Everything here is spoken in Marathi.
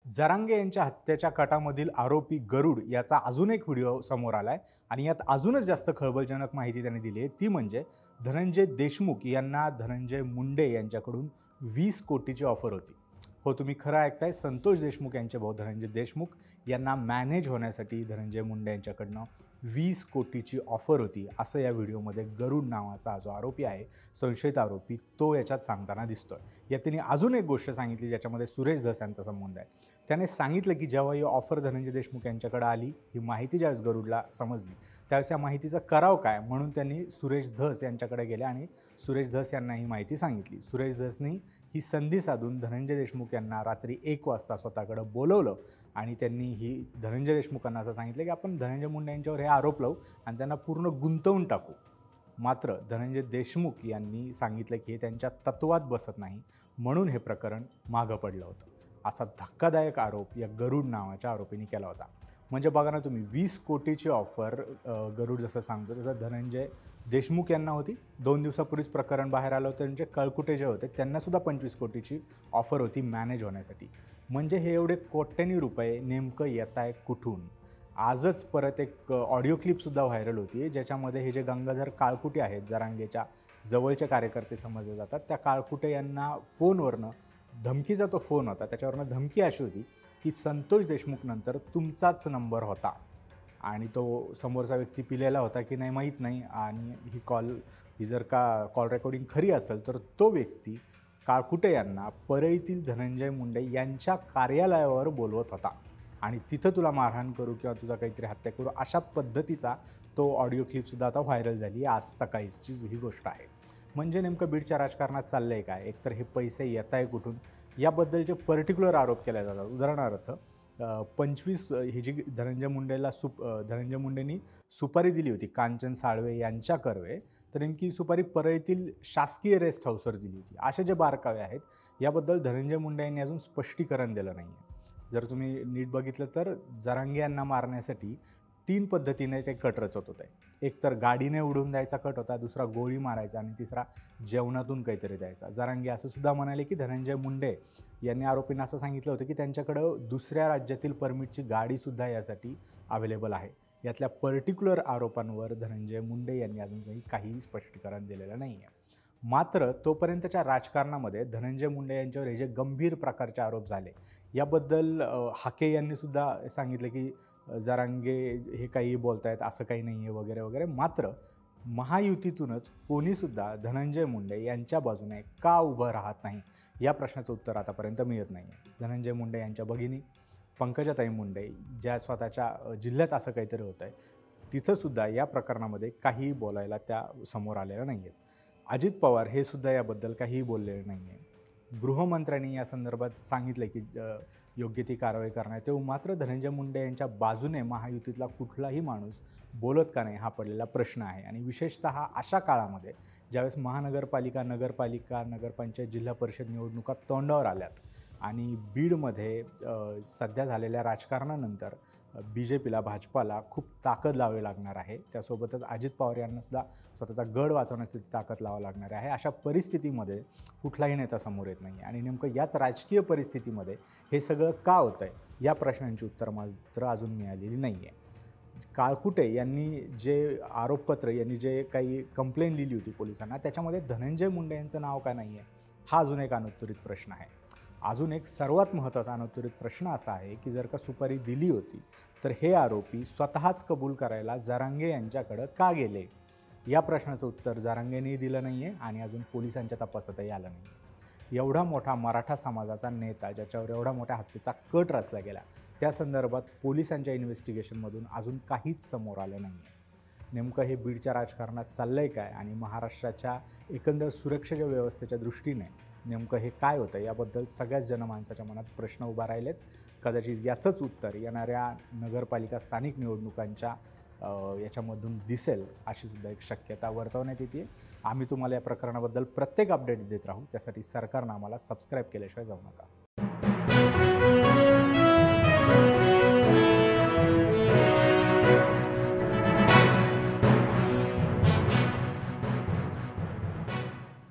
जरांगे यांच्या हत्येच्या कटामधील आरोपी गरुड याचा अजून एक व्हिडिओ समोर आलाय आणि यात अजूनच जास्त खळबळजनक माहिती त्यांनी दिली आहे। ती म्हणजे धनंजय देशमुख यांना धनंजय मुंडे यांच्याकडून 20 कोटीची ऑफर होती। हो, तुम्ही खरं ऐकताय। संतोष देशमुख यांचे भाऊ धनंजय देशमुख यांना मॅनेज होण्यासाठी धनंजय मुंडे यांच्याकडनं 20 कोटीची ऑफर होती, असं या व्हिडिओमध्ये गरुड नावाचा जो आरोपी आहे, संशयित आरोपी, तो याच्यात सांगताना दिसतोय। यात त्यांनी अजून एक गोष्ट सांगितली ज्याच्यामध्ये सुरेश धस यांचा संबंध आहे। त्याने सांगितलं की जेव्हा ही ऑफर धनंजय देशमुख यांच्याकडे आली, ही माहिती ज्यावेळेस गरुडला समजली, त्यावेळेस या माहितीचा कराव काय म्हणून त्यांनी सुरेश धस यांच्याकडे गेले आणि सुरेश धस यांना ही माहिती सांगितली। सुरेश धसनी ही संधी साधून धनंजय देशमुख यांना रात्री 1 वाजता स्वतःकडे बोलवलं आणि त्यांनी ही धनंजय देशमुखांना असं सांगितलं की आपण धनंजय मुंडे यांच्यावर हे आरोप लावू आणि त्यांना पूर्ण गुंतवून टाकू। मात्र धनंजय देशमुख यांनी सांगितलं की हे त्यांच्या तत्वात बसत नाही, म्हणून हे प्रकरण मागं पडलं होतं। असा धक्कादायक आरोप या गरुड नावाच्या आरोपीने केला होता। म्हणजे बघा ना तुम्ही, 20 कोटीची ऑफर गरुड जसं सांगतो तसं धनंजय देशमुख यांना होती। 2 दिवसापूर्वीच प्रकरण बाहेर आलं होतं। म्हणजे कळकुटे जे होते त्यांनासुद्धा 25 कोटीची ऑफर होती मॅनेज होण्यासाठी। म्हणजे हे एवढे कोट्यवधी रुपये नेमकं येत आहे कुठून? आजच परत एक ऑडिओ क्लिपसुद्धा व्हायरल होती ज्याच्यामध्ये हे जे गंगाधर काळकुटे आहेत, जरांगेच्या जवळचे कार्यकर्ते समजले जातात, त्या काळकुटे यांना फोनवरनं धमकीचा तो फोन होता, त्याच्यावरनं धमकी अशी होती की संतोष देशमुख नंतर तुमचाच नंबर होता आणि तो समोरचा व्यक्ती पिलेला होता की नाही माहीत नाही, आणि ही जर का कॉल रेकॉर्डिंग खरी असेल तर तो व्यक्ती काळकुटे यांना परळीतील धनंजय मुंडे यांच्या कार्यालयावर बोलवत होता आणि तिथं तुला मारहाण करू किंवा तुझा काहीतरी हत्या करू, अशा पद्धतीचा तो ऑडिओ क्लिपसुद्धा आता व्हायरल झाली। आज सकाळीची ही गोष्ट आहे। म्हणजे नेमकं बीडच्या राजकारणात चाललं आहे काय? एकतर हे पैसे येत आहे कुठून याबद्दलचे पर्टिक्युलर आरोप केले जातात। उदाहरणार्थ 25 ही जी धनंजय मुंडेंनी सुपारी दिली होती कांचन साळवे यांच्या कर्वे, तर नेमकी सुपारी परळीतील शासकीय रेस्ट हाऊसवर दिली होती। असे जे बारकावे आहेत याबद्दल धनंजय मुंडे यांनी अजून स्पष्टीकरण दिलं नाही आहे। जर तुम्ही नीट बघितलं तर जरांगे यांना मारण्यासाठी 3 पद्धतीने ते कट रचत होते। एक तर गाडीने उडवून द्यायचा कट होता, दुसरा गोळी मारायचा आणि तिसरा जेवणातून काहीतरी द्यायचा। जरांगे असं सुद्धा म्हणाले की धनंजय मुंडे यांनी आरोपींना असं सांगितलं होतं की त्यांच्याकडं दुसऱ्या राज्यातील परमिटची गाडीसुद्धा यासाठी अवेलेबल आहे। यातल्या पर्टिक्युलर आरोपांवर धनंजय मुंडे यांनी अजून काहीही स्पष्टीकरण दिलेलं नाही आहे। मात्र तोपर्यंतच्या राजकारणामध्ये धनंजय मुंडे यांच्यावर हे जे गंभीर प्रकारचे आरोप झाले याबद्दल हाके यांनी सुद्धा सांगितलं की जरांगे हे काही बोलतायत, असं काही नाही आहे वगैरे वगैरे। मात्र महायुतीतूनच कोणीसुद्धा धनंजय मुंडे यांच्या बाजूने का उभं राहत नाही या प्रश्नाचं उत्तर आतापर्यंत मिळत नाही आहे। धनंजय मुंडे यांच्या भगिनी पंकजाताई मुंडे ज्या स्वतःच्या जिल्ह्यात असं काहीतरी होतं आहे, तिथंसुद्धा या प्रकरणामध्ये काहीही बोलायला त्या समोर आलेल्या नाही आहेत। अजित पवार हे सुद्धा याबद्दल काहीही बोललेले नाही आहे। गृहमंत्र्यांनी या संदर्भात सांगितलं की योग्य ती कारवाई करणार, तेव्हा मात्र धनंजय मुंडे यांच्या बाजूने महायुतीतला कुठलाही माणूस बोलत का नाही हा पडलेला प्रश्न आहे। आणि विशेषतः अशा काळामध्ये ज्यावेळेस महानगरपालिका, नगरपंचायत, जिल्हा परिषद निवडणुका तोंडावर आल्यात आणि बीडमध्ये सध्या झालेल्या राजकारणानंतर BJPला, भाजपाला खूप ताकद लावावी लागणार आहे। त्यासोबतच अजित पवार यांना सुद्धा स्वतःचा गड वाचवण्यासाठी ताकद लावावी लागणार आहे। अशा परिस्थितीमध्ये कुठलाही नेता समोर येत नाही आणि नेमकं याच राजकीय परिस्थितीमध्ये हे सगळं का होतं आहे या प्रश्नांची उत्तर मात्र अजून मिळालेली नाही आहे। काळकुटे यांनी जे आरोपपत्र, यांनी जे काही कंप्लेंट लिहिली होती पोलिसांना, त्याच्यामध्ये धनंजय मुंडे यांचं नाव का नाही आहे हा अजून एक अनुत्तरित प्रश्न आहे। अजून एक सर्वात महत्त्वाचा अनुत्तरित प्रश्न असा आहे की जर का सुपारी दिली होती तर हे आरोपी स्वतःच कबूल करायला जरांगे यांच्याकडं का गेले? या प्रश्नाचं उत्तर जरांगेनेही दिलं नाही आहे आणि अजून पोलिसांच्या तपासातही आलं नाही। एवढा मोठा मराठा समाजाचा नेता ज्याच्यावर एवढा मोठ्या हत्येचा कट रचला गेला, त्या संदर्भात पोलिसांच्या इन्व्हेस्टिगेशनमधून अजून काहीच समोर आलं नाही आहे। नेमकं हे बीडच्या राजकारणात चाललं आहे काय आणि महाराष्ट्राच्या एकंदर सुरक्षेच्या व्यवस्थेच्या दृष्टीने नेमकं हे काय होतं याबद्दल सगळ्याच जनमानसाच्या मनात प्रश्न उभा राहिलेत। कदाचित याचंच उत्तर येणाऱ्या नगरपालिका स्थानिक निवडणुकांच्या याच्यामधून दिसेल अशी सुद्धा एक शक्यता वर्तवण्यात येते। आम्ही तुम्हाला या प्रकरणाबद्दल प्रत्येक अपडेट देत राहू, त्यासाठी सरकारनं आम्हाला सबस्क्राईब केल्याशिवाय जाऊ नका।